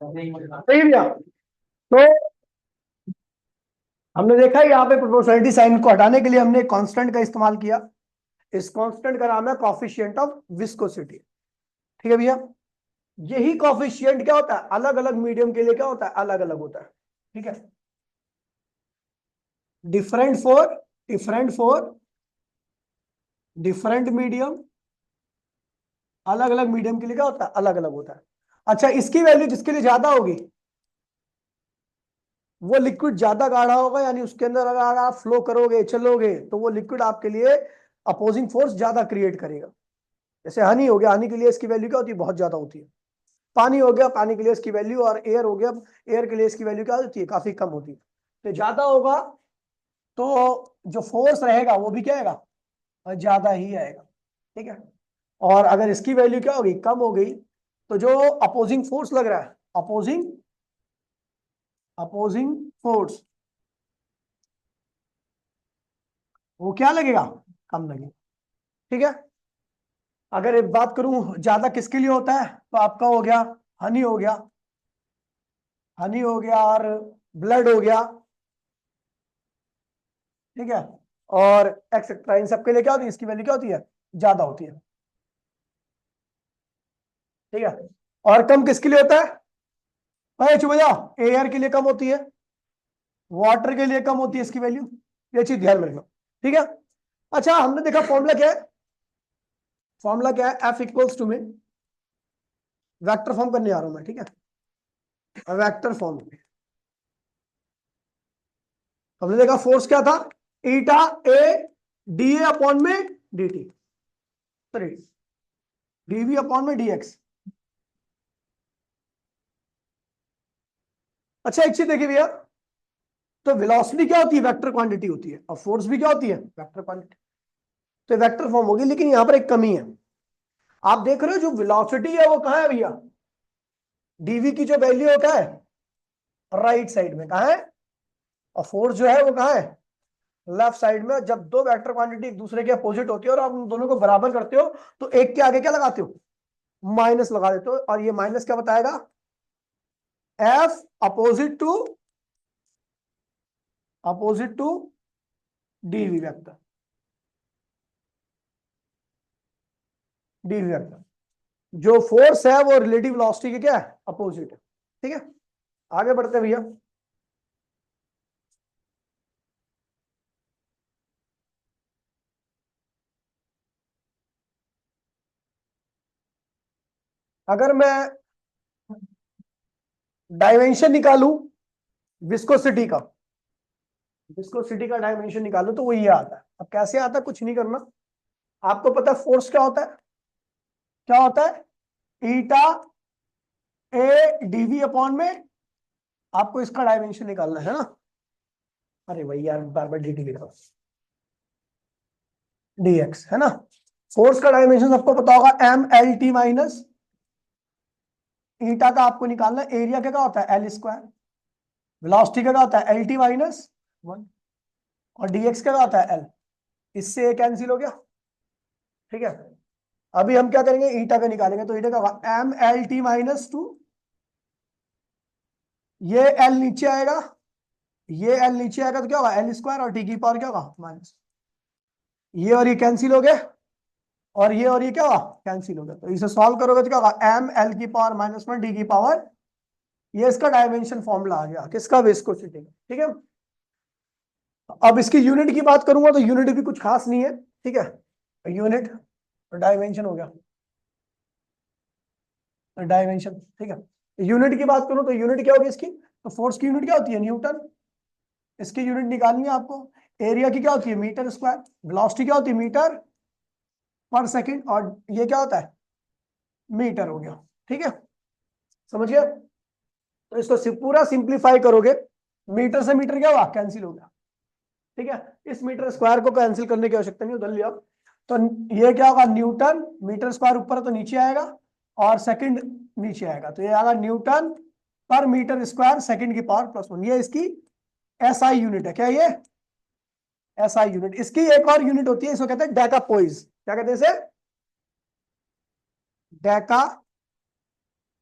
सही भैया। तो हमने देखा यहाँ पे प्रोपोर्शनलिटी साइन को हटाने के लिए हमने कांस्टेंट का इस्तेमाल किया। इस कांस्टेंट का नाम है कॉफिशिएंट ऑफ विस्कोसिटी। ठीक है भैया। यही कॉफिशिएंट क्या होता है, अलग अलग मीडियम के लिए क्या होता है, अलग अलग होता है। ठीक है। Different for different for different medium, अलग अलग मीडियम के लिए क्या होता है, अलग अलग होता है। अच्छा, इसकी वैल्यू जिसके लिए ज्यादा होगी वो लिक्विड ज्यादा गाढ़ा होगा, यानी उसके अंदर अगर आप फ्लो करोगे चलोगे तो वो लिक्विड आपके लिए अपोजिंग फोर्स ज्यादा क्रिएट करेगा। जैसे हनी हो गया, हनी के लिए इसकी वैल्यू क्या होती है, बहुत ज्यादा होती है। पानी हो गया, पानी के लिए इसकी वैल्यू, और एयर हो गया, एयर के लिए इसकी वैल्यू क्या होती है, काफी कम होती है। तो ज्यादा होगा तो जो फोर्स रहेगा वो भी क्या आएगा, ज्यादा ही आएगा। ठीक है। और अगर इसकी वैल्यू क्या होगी, कम हो गई, तो जो अपोजिंग फोर्स लग रहा है, अपोजिंग अपोजिंग फोर्स, वो क्या लगेगा, कम लगेगा। ठीक है। अगर एक बात करूं ज्यादा किसके लिए होता है, तो आपका हो गया हनी हो गया, हनी हो गया और ब्लड हो गया। ठीक है। और एक्सेट्रा, इन सबके लिए क्या होती है, इसकी वैल्यू क्या होती है, ज्यादा होती है। ठीक है। और कम किसके लिए होता है भाई, चुप जाओ, एयर के लिए कम होती है, वाटर के लिए कम होती है इसकी वैल्यू। ये चीज ध्यान में रखना। ठीक है। अच्छा, हमने देखा फॉर्मूला क्या है, फॉर्मूला क्या है, एफ इक्वल्स टू में वेक्टर फॉर्म करने आ रहा हूं मैं। ठीक है, वेक्टर फॉर्म। हमने देखा फोर्स क्या था, eta A D A upon में D T, sorry DV upon में डीएक्स। अच्छा, एक चीज देखिए भैया, तो वेलोसिटी क्या होती है, वेक्टर क्वांटिटी होती है, और फोर्स भी क्या होती है, वेक्टर क्वांटिटी। तो वेक्टर फॉर्म होगी, लेकिन यहां पर एक कमी है। आप देख रहे हो जो वेलोसिटी है वो कहां है भैया, डीवी की जो वैल्यू है क्या है, राइट साइड में कहां है, और फोर्स जो है वो कहां है, लेफ्ट साइड में। जब दो वेक्टर क्वांटिटी एक दूसरे के अपोजिट होती है और आप उन दोनों को बराबर करते हो तो एक के आगे क्या लगाते हो, माइनस लगा देते हो, और ये माइनस क्या बताएगा, F opposite to DV vector, DV vector. जो फोर्स है वो रिलेटिव वेलोसिटी के क्या है, अपोजिट है। ठीक है। आगे बढ़ते हैं भैया। अगर मैं डायमेंशन निकालूं विस्कोसिटी का, विस्कोसिटी का डायमेंशन निकालूं तो वो ये आता है। अब कैसे आता है, कुछ नहीं करना, आपको पता है फोर्स क्या होता है, क्या होता है, ईटा ए डीवी अपॉन में, आपको इसका डायमेंशन निकालना है ना। अरे भाई यार, बार बार डी टी लिखा, डीएक्स है ना। फोर्स का डायमेंशन सबको पता होगा, एम एल टी माइनस, ईटा का आपको निकालना है, एरिया क्या होता है, एल स्क्वायर, वेलोसिटी क्या होता है, एल टी माइनस वन, और डीएक्स क्या होता है, एल। इससे ये कैंसिल हो गया। ठीक है। अभी हम क्या करेंगे, ईटा का निकालेंगे, तो ईटा का होगा M L T minus two, ये एल नीचे आएगा, ये एल नीचे आएगा, तो क्या होगा, एल स्क्वायर, और टी की पावर क्या होगा, माइनस। ये और ये कैंसिल हो गया, और ये क्या होगा, कैंसिल हो गया। तो इसे सॉल्व करोगे तो क्या होगा, एम एल की पावर माइनस वन डी की पावर, ये इसका डायमेंशन फॉर्मूला आ गया किसका, विस्कोसिटी का। ठीक है। अब इसकी यूनिट की बात करूंगा तो यूनिट भी कुछ खास नहीं है। ठीक है, यूनिट डायमेंशन हो गया, डायमेंशन। ठीक है, यूनिट की बात करूं तो यूनिट क्या होगी इसकी, तो फोर्स की यूनिट क्या होती है, न्यूटन। इसकी यूनिट निकालनी है आपको। एरिया की क्या होती है, मीटर स्क्वायर। वेलोसिटी क्या होती है, मीटर पर सेकंड, और ये क्या होता है, मीटर हो गया। ठीक है, समझ गया। तो इसको पूरा सिंप्लीफाई करोगे, मीटर से मीटर क्या हुआ, कैंसिल हो गया। ठीक है, इस मीटर स्क्वायर को कैंसिल करने की आवश्यकता नहीं, उधर लिया। तो ये क्या होगा, न्यूटन, मीटर स्क्वायर ऊपर है तो नीचे आएगा, और सेकंड नीचे आएगा, तो ये आएगा न्यूटन पर मीटर स्क्वायर सेकंड की पावर प्लस वन। ये इसकी एसआई यूनिट है, क्या ये, एसआई यूनिट। इसकी एक और यूनिट होती है, इसको कहते हैं डेका पोइज। क्या कहते हैं इसे, डेका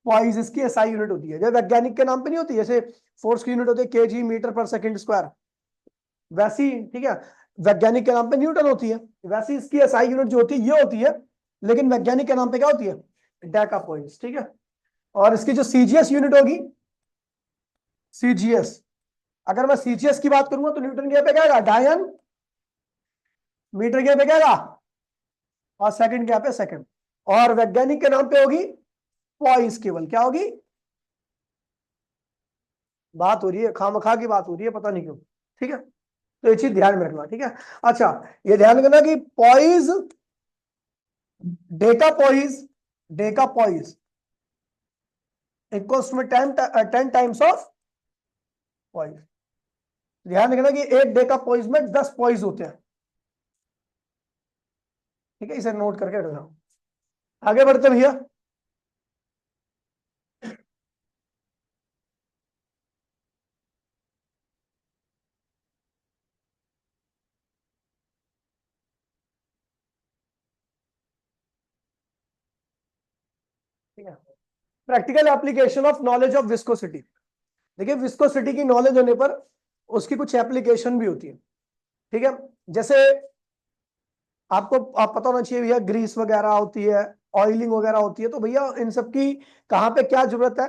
पॉइज इसकी एसआई यूनिट होती है, जब वैज्ञानिक के नाम पे नहीं होती, जैसे फोर्स की यूनिट होती है केजी मीटर पर सेकंड स्क्वायर, वैसी, ठीक है, वैज्ञानिक के नाम पे न्यूटन होती है, वैसी इसकी एसआई यूनिट जो होती है ये होती है, लेकिन वैज्ञानिक के नाम पे क्या होती है, डेका पॉइंट्स, ठीक है। और इसकी जो सीजीएस यूनिट होगी, सीजीएस, अगर मैं सीजीएस की बात करूंगा तो न्यूटन के पे क्या आएगा, डायन, मीटर के पे क्या आएगा, और सेकंड क्या पे सेकंड, और वैज्ञानिक के नाम पे होगी पॉइस केवल, क्या होगी, बात हो रही है खामखा की बात हो रही है, पता नहीं क्यों, ठीक है, तो ये चीज ध्यान में रखना, ठीक है। अच्छा, ये ध्यान रखना कि पॉइज, डेका पॉइज इक्वल्स में 10 टाइम्स ऑफ पॉइज। ध्यान रखना कि एक डेका पॉइज में 10 पॉइज होते हैं, ठीक है, इसे नोट करके रखना। आगे बढ़ते भैया, ठीक है, practical application of knowledge of viscosity. देखिए विस्कोसिटी की नॉलेज होने पर उसकी कुछ एप्लीकेशन भी होती है, ठीक है। जैसे आपको आप पता होना चाहिए भैया, ग्रीस वगैरह होती है, ऑयलिंग वगैरह होती है, तो भैया इन सब की कहाँ पे क्या जरूरत है,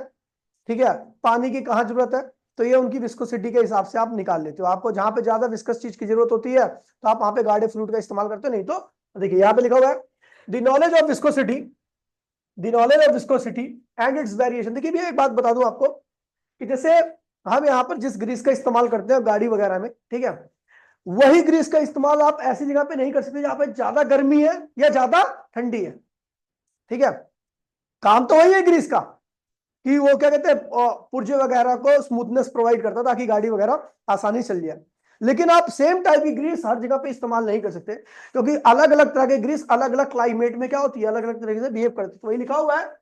ठीक है, पानी की कहाँ जरूरत है, तो ये उनकी विस्कोसिटी के हिसाब से आप निकाल लेते हो। आपको जहां पे ज्यादा विस्कस चीज की जरूरत होती है तो आप वहां पे गार्डे फ्लूइड का इस्तेमाल करते हो, नहीं तो देखिए यहाँ पे लिखा हुआ है the knowledge of viscosity, the knowledge of viscosity and it's variation. देखिए भैया एक बात बता दूं आपको कि जैसे हम यहाँ पर जिस ग्रीस का इस्तेमाल करते हैं गाड़ी वगैरह में, ठीक है, वही ग्रीस का इस्तेमाल आप ऐसी जगह पे नहीं कर सकते जहां पे ज्यादा गर्मी है या ज्यादा ठंडी है, ठीक है। काम तो वही है ग्रीस का कि वो क्या कहते हैं पुर्जे वगैरह को स्मूथनेस प्रोवाइड करता है ताकि गाड़ी वगैरह आसानी से चल जाए, लेकिन आप सेम टाइप की ग्रीस हर जगह पे इस्तेमाल नहीं कर सकते, क्योंकि अलग अलग तरह के ग्रीस अलग अलग क्लाइमेट में क्या होती है, अलग अलग तरीके से बिहेव करती है। तो वही लिखा हुआ है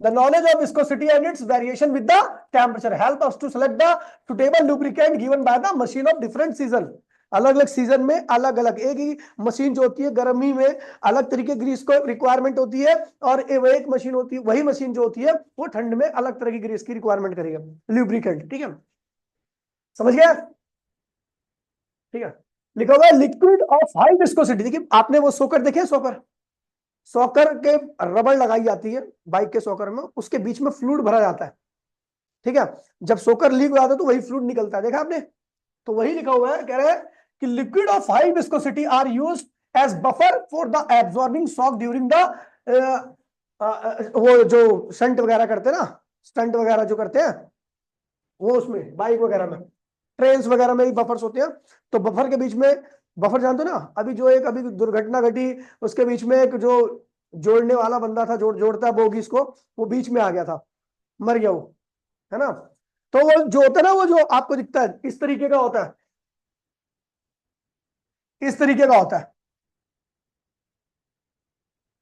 the knowledge of viscosity and its variation with the temperature help us to select the suitable lubricant given by the machine of different season। अलग अलग सीजन में अलग अलग, एक ही मशीन जो होती है गर्मी में अलग तरीके ग्रीस को रिक्वायरमेंट होती है, और एक मशीन होती है, वही मशीन जो होती है वो ठंड में अलग तरह की ग्रीस की रिक्वायरमेंट करेगा, ल्यूब्रिकेंट, ठीक है, समझ गया, ठीक है। लिखा हुआ है लिक्विड ऑफ हाई विस्कोसिटी। देखिए आपने वो सोकर देखे, सोकर, सॉकर के रबड़ लगाई जाती है बाइक के सॉकर में, उसके बीच में फ्लूइड भरा जाता है, ठीक है, जब सोकर लीक हो जाता है तो वही फ्लूइड निकलता है, देखा आपने, तो वही लिखा हुआ है, कह रहे हैं कि liquid of high viscosity are used as buffer for the absorbing shock during the वो जो स्टंट वगैरह करते हैं ना, स्टंट वगैरह जो करते हैं वो उसमें बाइक वगैरह में, ट्रेन्स वगैरह में भी बफर्स होते हैं, तो बफर के बीच में, बफर जानते हो ना, अभी जो एक अभी दुर्घटना घटी उसके बीच में एक जो जोड़ने वाला बंदा था, जोड़ता बोगीज को, वो बीच में आ गया था, मर गया वो, है ना। तो वो जो होता है ना, वो जो आपको दिखता है इस तरीके का होता है, इस तरीके का होता है,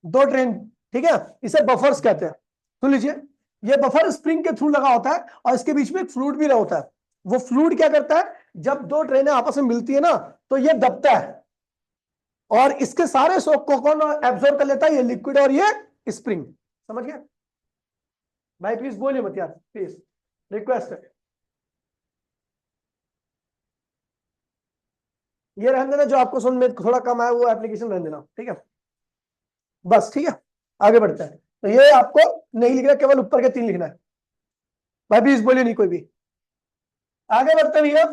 दो ट्रेन, ठीक है, इसे बफर्स कहते हैं। सुन लीजिए, ये बफर स्प्रिंग के थ्रू लगा होता है और इसके बीच में एक फ्लूइड भी होता है। वो फ्लूइड क्या करता है, जब दो ट्रेनें आपस में मिलती है ना तो ये दबता है और इसके सारे शॉक को कौन एब्जॉर्ब कर लेता है, ये लिक्विड और ये स्प्रिंग, समझ गया भाई, प्लीज बोलिए मत यार, प्लीज रिक्वेस्ट है, ये रहने देना, जो आपको समझ में थोड़ा कम आया वो एप्लीकेशन रहने देना, ठीक है, बस, ठीक है। आगे बढ़ते हैं, तो ये आपको नहीं लिखना, केवल ऊपर के 3 लिखना है भाई, प्लीज बोलिए नहीं कोई भी। आगे बढ़ते हैं भैया,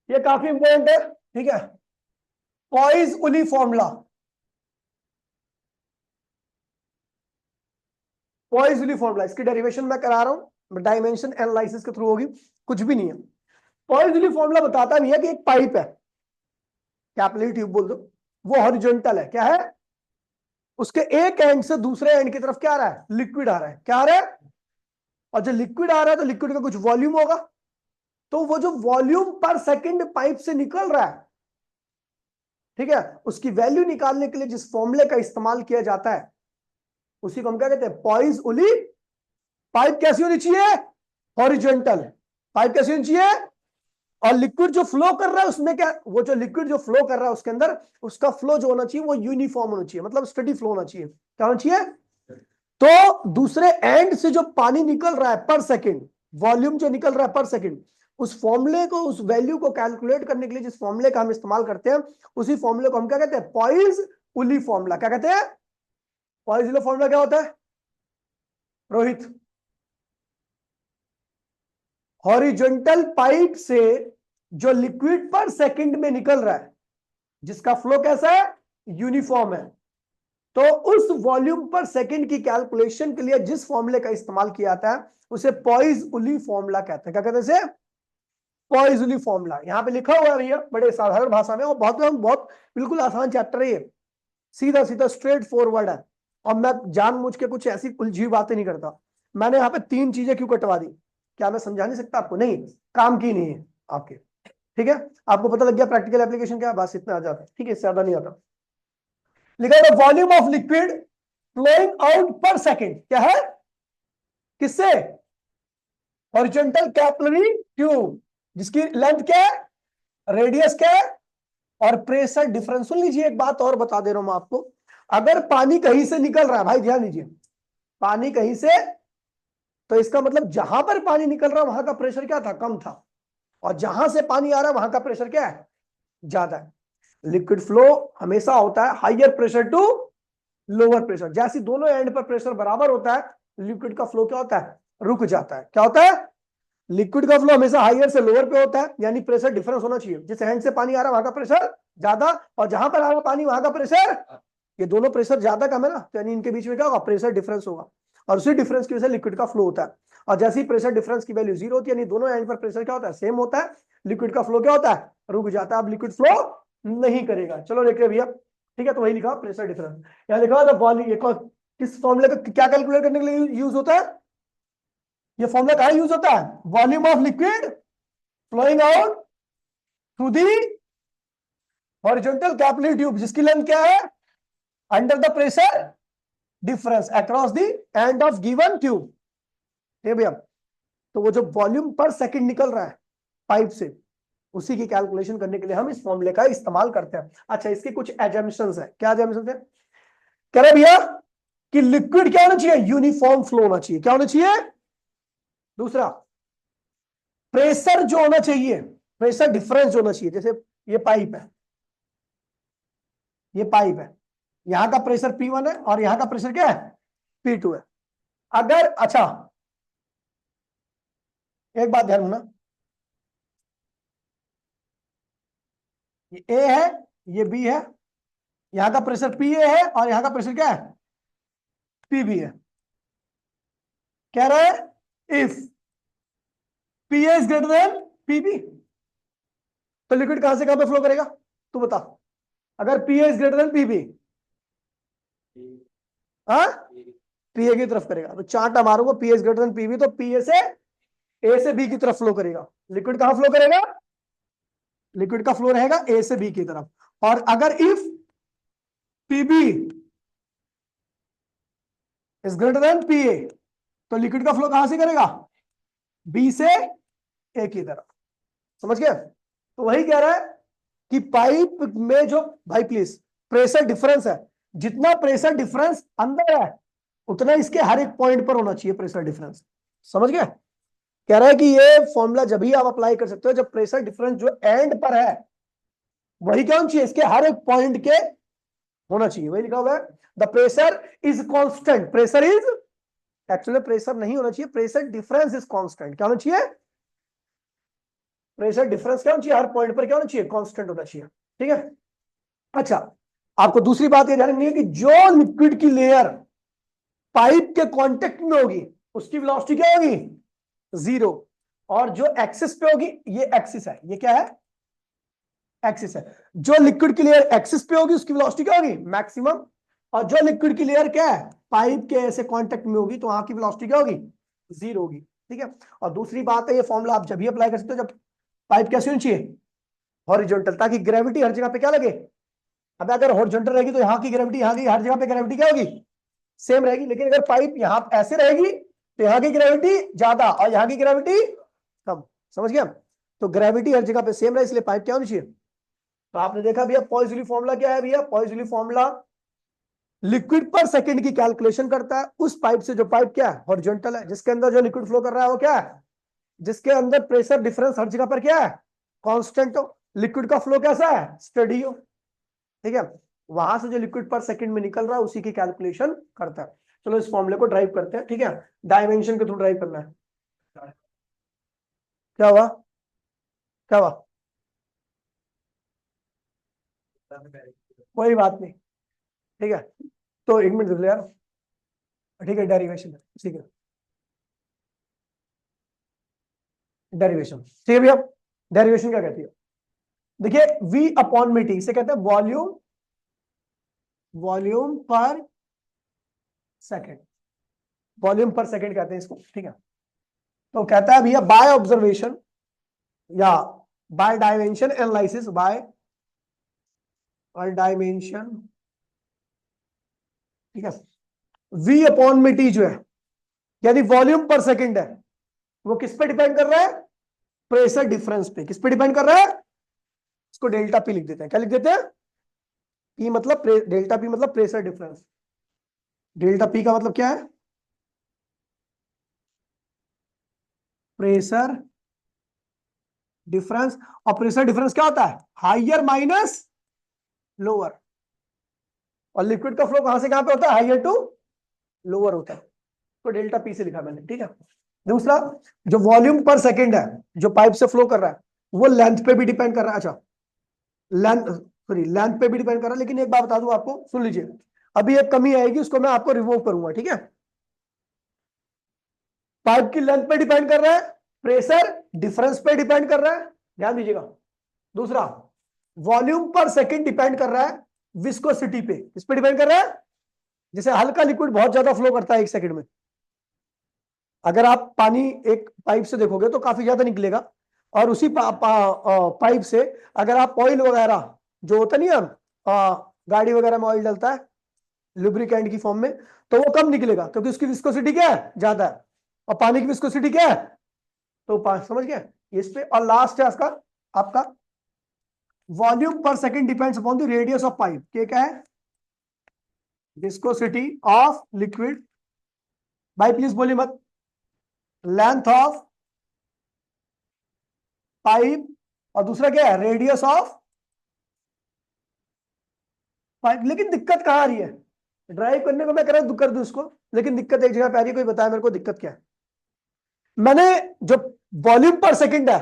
ये काफी इंपॉर्टेंट है, ठीक है, पॉइज उली फॉर्मूला, पॉइज उली फॉर्मूला, इसकी डेरिवेशन मैं करा रहा हूं, डायमेंशन एनालिसिस के थ्रू होगी, कुछ भी नहीं है। पॉइज उली फॉर्मूला बताता भी है कि एक पाइप है, कैपिलरी ट्यूब बोल दो, वो हॉरिजॉन्टल है, क्या है, उसके एक एंड से दूसरे एंड की तरफ क्या आ रहा है, लिक्विड आ रहा है, क्या आ रहा है, और जब लिक्विड आ रहा है तो लिक्विड का कुछ वॉल्यूम होगा, तो वो जो वॉल्यूम पर सेकंड पाइप से निकल रहा है, ठीक है, उसकी वैल्यू निकालने के लिए जिस फॉर्मूले का इस्तेमाल किया जाता है उसी को हम क्या कहते हैं, पॉइज उली। पाइप कैसी होनी चाहिए, हॉरिजॉन्टल, पाइप कैसी होनी चाहिए, और लिक्विड जो फ्लो कर रहा है उसमें क्या, वो जो लिक्विड जो फ्लो कर रहा है उसके अंदर, उसका फ्लो जो होना चाहिए वो यूनिफॉर्म होना चाहिए, मतलब स्टडी फ्लो होना चाहिए। क्या होना चाहिए? तो दूसरे एंड से जो पानी निकल रहा है पर सेकंड, वॉल्यूम जो निकल रहा है पर सेकंड, उस फॉर्मूले को, उस वैल्यू को कैलकुलेट करने के लिए जिस फॉर्मूले का हम इस्तेमाल करते हैं, उसी फॉर्मूले को हम क्या कहते हैं? पॉइज़-उली फॉर्मूला। क्या कहते हैं? पॉइज़-उली फॉर्मूला क्या होता है रोहित? हॉरिजॉन्टल पाइप से जो लिक्विड पर सेकंड में निकल रहा है, जिसका फ्लो कैसा है? यूनिफॉर्म है, तो उस वॉल्यूम पर सेकंड की कैलकुलेशन के लिए जिस फॉर्मूले का इस्तेमाल किया जाता है उसे पॉइज़-उली फॉर्मूला कहते हैं। क्या कहते हैं इसे? पॉइज़-उली फॉर्मूला। यहां पे लिखा हुआ है भैया बड़े साधारण भाषा में, और बहुत बिल्कुल आसान चैप्टर है ये, सीधा सीधा स्ट्रेट फॉरवर्ड है। और मैं जानबूझ के कुछ ऐसी उलझी बातें नहीं करता। मैंने यहाँ पे 3 चीजें क्यों कटवा दी, क्या मैं समझा नहीं सकता आपको? नहीं, काम की नहीं है आपके। ठीक है, आपको पता लग गया प्रैक्टिकल एप्लीकेशन क्या है, बस इतना आ जाता है। ठीक है, इससे ज्यादा नहीं आता। लिखा है volume of liquid flowing out per second, क्या है? किससे? हॉरिजॉन्टल कैपिलरी ट्यूब, जिसकी लेंथ क्या है, रेडियस क्या है, और प्रेशर डिफरेंस। सुन लीजिए, एक बात और बता दे रहा हूं मैं आपको। अगर पानी कहीं से निकल रहा है, भाई ध्यान दीजिए, पानी कहीं से, तो इसका मतलब जहां पर पानी निकल रहा है वहां का प्रेशर क्या था? कम था। और जहां से पानी आ रहा है वहां का प्रेशर क्या है? ज्यादा है। लिक्विड फ्लो हमेशा होता है higher pressure to lower pressure. जैसे दोनों एंड पर प्रेशर बराबर होता है, लिक्विड का फ्लो क्या होता है? रुक जाता है। क्या होता है? लिक्विड का फ्लो हमेशा हाइयर से लोअर पे होता है, यानी प्रेशर डिफरेंस होना चाहिए। जिस एंड से पानी आ रहा है वहां का प्रेशर ज्यादा, और जहां पर आ रहा है पानी वहां का प्रेशर, ये दोनों प्रेशर ज्यादा कम है ना, तो यानी इनके बीच में क्या होगा? प्रेशर डिफरेंस होगा, और उसी डिफरेंस की वजह से लिक्विड का फ्लो होता है। और जैसे ही प्रेशर डिफरेंस की वैल्यू 0 होती है, यानी दोनों एंड पर प्रेशर क्या होता है? सेम होता है, लिक्विड का फ्लो क्या होता है? रुक जाता है। अब लिक्विड फ्लो नहीं करेगा। चलो देखिए भैया, ठीक है, तो वही लिखा प्रेशर डिफरेंस। यहाँ लिखा था वॉल्यूम, किस फॉर्मूले का क्या कैलकुलेट करने के लिए यूज होता है? ये फॉर्मूला कहां यूज होता है? Volume of liquid flowing out through the horizontal capillary tube, जिसकी लेंथ क्या है? Under the pressure difference across the end of given tube. ठीक है भैया, तो वो जो वॉल्यूम पर सेकंड निकल रहा है पाइप से, उसी की कैलकुलेशन करने के लिए हम इस फॉर्मूले का इस्तेमाल करते हैं। अच्छा, इसके कुछ एजम्पशंस है। क्या एजम्पशंस है? कह रहे भैया कि लिक्विड क्या होना चाहिए? यूनिफॉर्म फ्लो होना चाहिए। क्या होना चाहिए? दूसरा, प्रेशर जो होना चाहिए, प्रेशर डिफरेंस जो होना चाहिए। जैसे ये पाइप है, ये पाइप है, यहां का प्रेशर P1 है और यहां का प्रेशर क्या है? P2 है। अगर, अच्छा एक बात ध्यान रखना, ये A है, ये B है, यहां का प्रेशर PA है और यहां का प्रेशर क्या है? PB है। कह रहा है if PA is greater than PB, तो लिक्विड कहां से कहां पे फ्लो करेगा? तू बता। अगर PA is greater than PB, हाँ, PA की तरफ करेगा। तो चांटा मारूंगा, PA is greater than PB, तो PA से A से B की तरफ फ्लो करेगा। लिक्विड कहां फ्लो करेगा? लिक्विड का फ्लो रहेगा A से B की तरफ। और अगर if PB is greater than PA, तो लिक्विड का फ्लो कहां से करेगा? B से A की तरफ। समझ गए? तो वही कह रहा है कि पाइप में जो, भाई प्लीज, प्रेशर डिफरेंस है, जितना प्रेशर डिफरेंस अंदर है उतना इसके हर एक पॉइंट पर होना चाहिए प्रेशर डिफरेंस। समझ गए? कह रहा है कि ये फॉर्मूला जब ही आप अप्लाई कर सकते हो जब प्रेशर डिफरेंस जो एंड पर है वही क्या होना चाहिए? इसके हर एक पॉइंट के होना चाहिए। वही लिखा हुआ है, the pressure is constant. Pressure is, actually pressure नहीं होना चाहिए, प्रेशर डिफरेंस इज कांस्टेंट। क्या होना चाहिए? प्रेशर डिफरेंस क्या होना चाहिए? हर पॉइंट पर क्या होना चाहिए? कांस्टेंट होना चाहिए। ठीक है। अच्छा, आपको दूसरी बात यह ध्यान रखनी है कि जो लिक्विड की लेयर पाइप के कांटेक्ट में होगी उसकी वेलोसिटी क्या होगी? 0। और जो एक्सिस पे होगी, ये एक्सिस है, ये क्या है? एक्सिस है। जो लिक्विड की लेयर एक्सिस पे होगी उसकी वेलोसिटी क्या होगी? मैक्सिमम। और जो लिक्विड की लेयर क्या है? पाइप के ऐसे कांटेक्ट में होगी, तो वहां की वेलोसिटी क्या होगी? 0 होगी। ठीक है। और दूसरी बात है, ये फॉर्मूला आप जब भी अप्लाई कर सकते हो जब पाइप कैसी होनी चाहिए? हॉरिजॉन्टल, ताकि ग्रेविटी हर जगह पे क्या लगे? अब अगर हॉरिजॉन्टल रहेगी तो यहाँ की ग्रेविटी, यहाँ की हर जगह पे ग्रेविटी क्या होगी? सेम रहेगी। लेकिन अगर पाइप यहाँ ऐसे रहेगी तो यहाँ की ग्रेविटी ज्यादा और यहाँ की ग्रेविटी कम। समझ गया? तो ग्रेविटी हर जगह पे सेम रहे, इसलिए पाइप क्या होनी चाहिए। तो आपने देखा भैया पॉइसली फॉर्मूला क्या है भैया, पॉइसली फॉर्मूला लिक्विड पर सेकंड की कैलकुलेशन करता है उस पाइप से जो पाइप क्या है हॉरिजॉन्टल है, जिसके अंदर जो लिक्विड फ्लो कर रहा है वो क्या है, जिसके अंदर प्रेशर डिफरेंस हर जगह पर क्या है कांस्टेंट हो, लिक्विड का फ्लो कैसा है स्टडी हो, ठीक है। वहां से जो लिक्विड पर सेकंड में निकल रहा है उसी की कैलकुलेशन करता है। चलो इस फॉर्मूले को ड्राइव करते हैं, ठीक है, डायमेंशन के थ्रू ड्राइव करना है। क्या हुआ, क्या हुआ, कोई बात नहीं, ठीक है। तो 1 मिनट देख लो यार, ठीक है, डेरिवेशन, ठीक है, डेरिवेशन, ठीक है भैया। डेरिवेशन क्या कहती है, देखिए v अपॉन में टी, इसे कहते हैं volume, volume per second, volume per second कहते हैं इसको, ठीक है। तो कहता है भैया बाय ऑब्जर्वेशन या by dimension analysis, by dimension, ठीक है, v अपॉन में टी जो है यानी वॉल्यूम पर सेकंड है, वो किस पे डिपेंड कर रहा है, प्रेशर डिफरेंस पे। किस पे डिपेंड कर रहा है, इसको डेल्टा पी लिख देते हैं, क्या लिख देते हैं, पी मतलब डेल्टा पी मतलब प्रेशर डिफरेंस। डेल्टा पी का मतलब क्या है, प्रेशर डिफरेंस। और प्रेशर डिफरेंस क्या होता है, हाइयर माइनस लोअर। और लिक्विड का फ्लो कहां से कहां पे होता है, हाइयर टू लोअर होता है, तो डेल्टा पी से लिखा मैंने, ठीक है। दूसरा, जो वॉल्यूम पर सेकंड है जो पाइप से फ्लो कर रहा है वो लेंथ पे भी डिपेंड कर रहा है। अच्छा, लेंथ, सॉरी लेंथ पे भी डिपेंड कर रहा है, लेकिन एक बात बता दूं आपको, सुन लीजिए, अभी एक कमी आएगी उसको मैं आपको रिमूव करूंगा, ठीक है। पाइप की लेंथ पे डिपेंड कर रहा है, प्रेशर डिफरेंस पे डिपेंड कर रहा है, ध्यान दीजिएगा। दूसरा, वॉल्यूम पर सेकंड डिपेंड कर रहा है विस्कोसिटी पे। किस पे डिपेंड कर रहा है, जैसे हल्का लिक्विड बहुत ज्यादा फ्लो करता है 1 सेकंड में, अगर आप पानी एक पाइप से देखोगे तो काफी ज्यादा निकलेगा, और उसी पाइप से अगर आप ऑयल वगैरह जो होता नहीं है, गाड़ी वगैरह में ऑयल डलता है लुब्रिकेंट की फॉर्म में, तो वो कम निकलेगा क्योंकि उसकी विस्कोसिटी क्या है, ज्यादा है, और पानी की विस्कोसिटी क्या है, तो समझ गए इस पे। और लास्ट है इसका आपका volume per second depends upon the radius of pipe. क्या है, विस्कोसिटी ऑफ लिक्विड, भाई प्लीज बोलिए मत, लेंथ ऑफ पाइप, और दूसरा क्या है, रेडियस ऑफ पाइप। लेकिन दिक्कत कहां आ रही है, ड्राइव करने को मैं कह रहा हूं कर दूं इसको, लेकिन दिक्कत एक जगह पे आ रही है, कोई बताया मेरे को दिक्कत क्या है। मैंने जो वॉल्यूम पर सेकंड है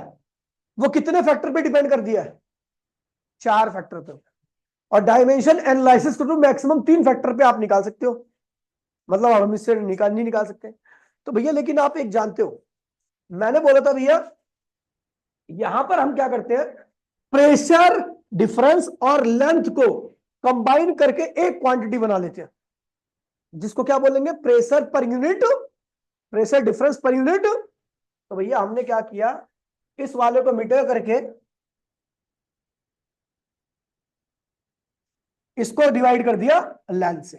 वो कितने फैक्टर पे डिपेंड कर दिया है, 4 फैक्टर पे, और डायमेंशन एनालिसिस करो मैक्सिमम 3 फैक्टर पे आप निकाल सकते हो, मतलब हम इससे नहीं निकाल सकते। तो भैया लेकिन आप एक जानते हो, मैंने बोला था भैया यहां पर हम क्या करते हैं, प्रेशर डिफरेंस और लेंथ को कंबाइन करके एक क्वांटिटी बना लेते हैं, जिसको क्या बोलेंगे, pressure per unit, pressure difference per unit. तो भैया हमने क्या किया, इस वाले को मीटर करके इसको डिवाइड कर दिया लेंथ से,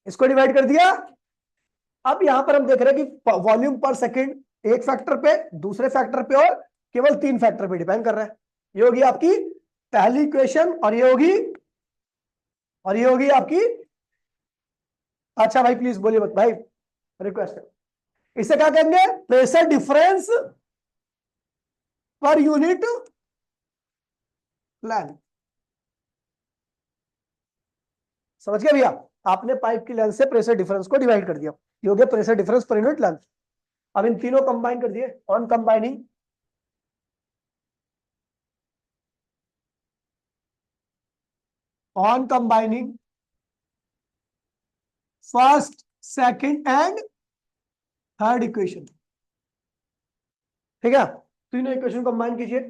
इसको डिवाइड कर दिया। अब यहां पर हम देख रहे हैं कि वॉल्यूम पर सेकंड एक फैक्टर पे, दूसरे फैक्टर पे, और केवल 3 फैक्टर पे डिपेंड कर रहा है। ये होगी आपकी पहली इक्वेशन, और ये होगी, और ये होगी आपकी, अच्छा भाई प्लीज बोलिए मत भाई, रिक्वेस्ट है, इसे क्या कहेंगे, pressure difference per unit length. समझ गए भैया, आपने पाइप की लेंथ से प्रेशर डिफरेंस को डिवाइड कर दिया, ये हो गया pressure difference per unit length. अब इन तीनों कंबाइन कर दिए, on combining, on combining first second and third equation, ठीक है, तीनों इक्वेशन कंबाइन कीजिए।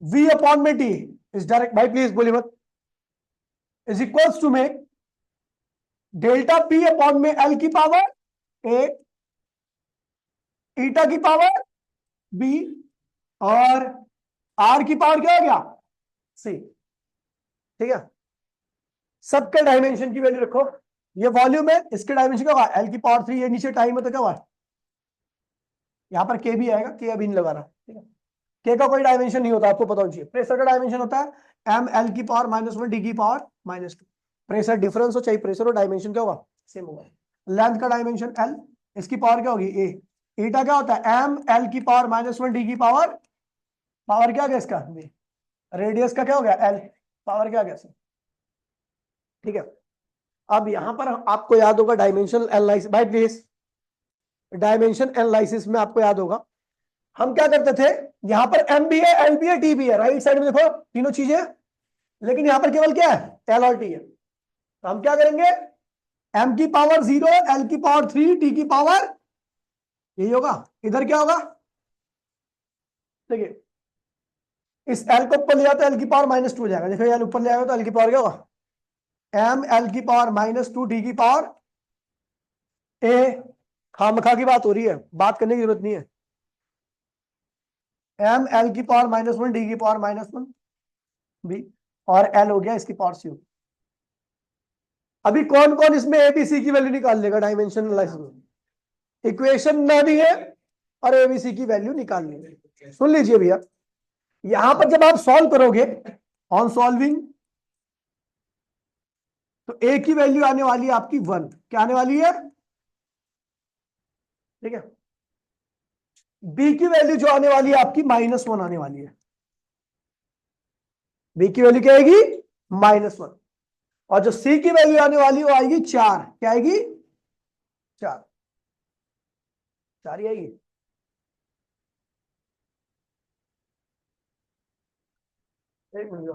v अपॉन में टी इज डायरेक्ट, भाई प्लीज बोलिए मत, इज इक्वल्स टू में डेल्टा पी अपॉन में एल की पावर ए, ईटा की पावर बी, और आर की पावर क्या हो गया, सी, ठीक है। सबके डायमेंशन की वैल्यू रखो, ये वॉल्यूम है, इसके डायमेंशन क्या होगा, एल की पावर 3, ये नीचे टाइम है तो क्या हुआ, यहाँ पर के भी आएगा, के अभी नहीं लगा रहा, ठीक है। के का कोई डायमेंशन नहीं होता, आपको पता होना चाहिए। प्रेशर का डायमेंशन होता है एम एल की पावर -1 डी की पावर -2। प्रेशर डिफरेंस हो चाहे प्रेशर हो, डायमेंशन क्या होगा, सेम होगा। लेंथ का डायमेंशन एल, इसकी पावर क्या होगी ए। ईटा क्या होता है एम एल की पावर -1 डी की पावर क्या गया इसका बी। रेडियस का क्या हो गया एल, पावर क्या गया, ठीक है। अब यहां पर आपको याद होगा डायमेंशन एनालिसिस, भाई प्लीज डायमेंशन एनालिसिस में आपको याद होगा हम क्या करते थे, यहां पर एम भी है, एल भी है, टी भी है, राइट साइड में देखो तीनों चीजें, लेकिन यहां पर केवल क्या है एल और टी है। तो हम क्या करेंगे, एम की पावर 0, एल की पावर 3, टी की पावर, यही होगा। इधर क्या होगा, देखिए इस एल को ऊपर ले जाओ तो एल की पावर -2 हो जाएगा। देखो एल ऊपर ले आएगा तो एल की पावर क्या होगा, एम एल की पावर -2 टी की पावर ए। खामखा की बात हो रही है, बात करने की जरूरत नहीं है। एम एल की पावर -1 डी की पावर -1 बी, और एल हो गया इसकी पावर सी। अभी कौन कौन इसमें एबीसी की वैल्यू निकाल लेगा डायमेंशन एनालिसिस में, इक्वेशन में भी है और एबीसी की वैल्यू निकालनी है। सुन लीजिए भैया, यहां पर जब आप सॉल्व करोगे ऑन सॉल्विंग, तो ए की वैल्यू आने वाली है आपकी 1, क्या आने वाली है, ठीक है। बी की वैल्यू जो आने वाली है आपकी -1 आने वाली है। बी की वैल्यू क्या आएगी, -1। और जो सी की वैल्यू आने वाली है वो आएगी 4, क्या आएगी 4, 4 ही आएगी। एक मिनट,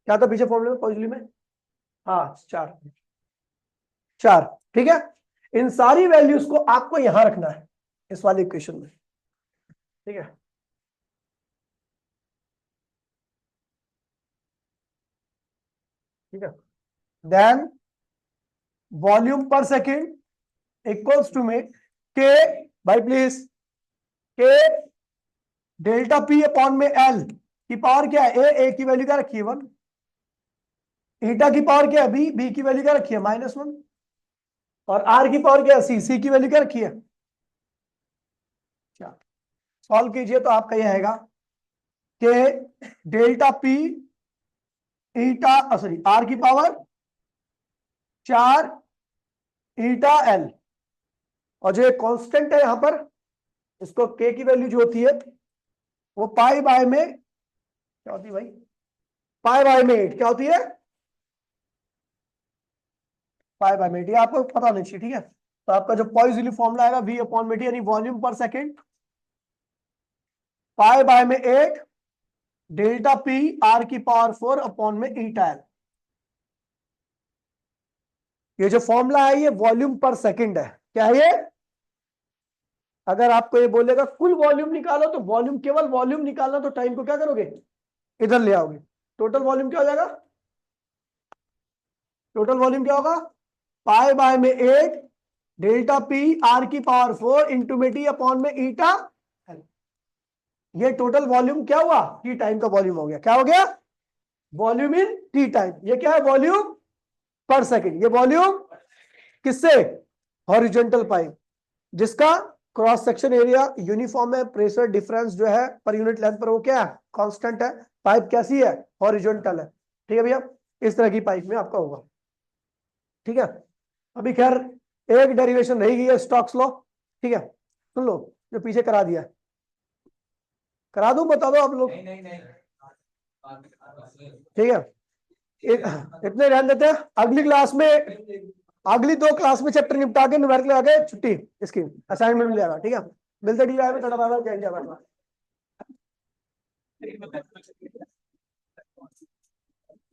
क्या था पीछे फॉर्मूले में पॉजिटिव में, हाँ 4, 4, ठीक है। इन सारी वैल्यूज को आपको यहां रखना है इस वाले इक्वेशन में, ठीक है। ठीक है, देन वॉल्यूम पर सेकेंड इक्वल्स टू में के, भाई प्लीज, के डेल्टा पी अपॉन में एल की पावर क्या है ए की वैल्यू क्या रखी है 1, ईटा की पावर क्या है बी, बी की वैल्यू क्या रखी है -1, और आर की पावर क्या है सी की वैल्यू क्या रखी है 4। सॉल्व कीजिए तो आपका यह आएगा कि delta P eta sorry R की पावर 4 ईटा एल, और जो एक कांस्टेंट है यहां पर, इसको के की वैल्यू जो होती है वो पाई बाय में क्या होती है भाई, पाई बाय में 8 क्या होती है, पाई बाय में 8, ये आपको पता नहीं चाहिए, ठीक है। तो आपका जो पॉइजनली फॉर्मूला आएगा वी अपॉन में टी, यानी वॉल्यूम पर सेकेंड पाई बाय में 8 डेल्टा पी आर की पावर 4 अपॉन में ईटा एल। ये जो फॉर्मूला है ये वॉल्यूम पर सेकंड है, क्या है ये। अगर आपको ये बोलेगा कुल वॉल्यूम निकालो, तो वॉल्यूम, केवल वॉल्यूम निकालना, तो टाइम को क्या करोगे, इधर ले आओगे। टोटल वॉल्यूम क्या हो जाएगा, टोटल वॉल्यूम क्या होगा, पाई बाय में 8 डेल्टा पी आर की पावर 4 इंटू में टी अपॉन में ईटा एल। ये टोटल वॉल्यूम क्या हुआ, टी टाइम का वॉल्यूम हो गया, क्या हो गया, वॉल्यूम इन टी टाइम। ये क्या है, वॉल्यूम पर सेकेंड। ये वॉल्यूम किससे, हॉरिजॉन्टल पाइप, जिसका क्रॉस सेक्शन एरिया यूनिफॉर्म है, प्रेशर डिफरेंस जो है पर यूनिट लेंथ पर वो क्या है, कांस्टेंट है। पाइप कैसी है, हॉरिजॉन्टल है, ठीक है भैया। इस तरह की पाइप में आपका होगा, ठीक है। अभी खैर एक डेरिवेशन रही गई है स्टोक्स लॉ, ठीक है, सुन लो, जो पीछे करा दिया है, करा दूं, बता दो आप लोग, ठीक है। इतने ध्यान देते हैं, अगली क्लास में, अगली 2 क्लास में चैप्टर निपटा के न्यूमेरिकल आगे छुट्टी, इसकी असाइनमेंट मिल जाएगा, ठीक है। मिलते डी में थोड़ा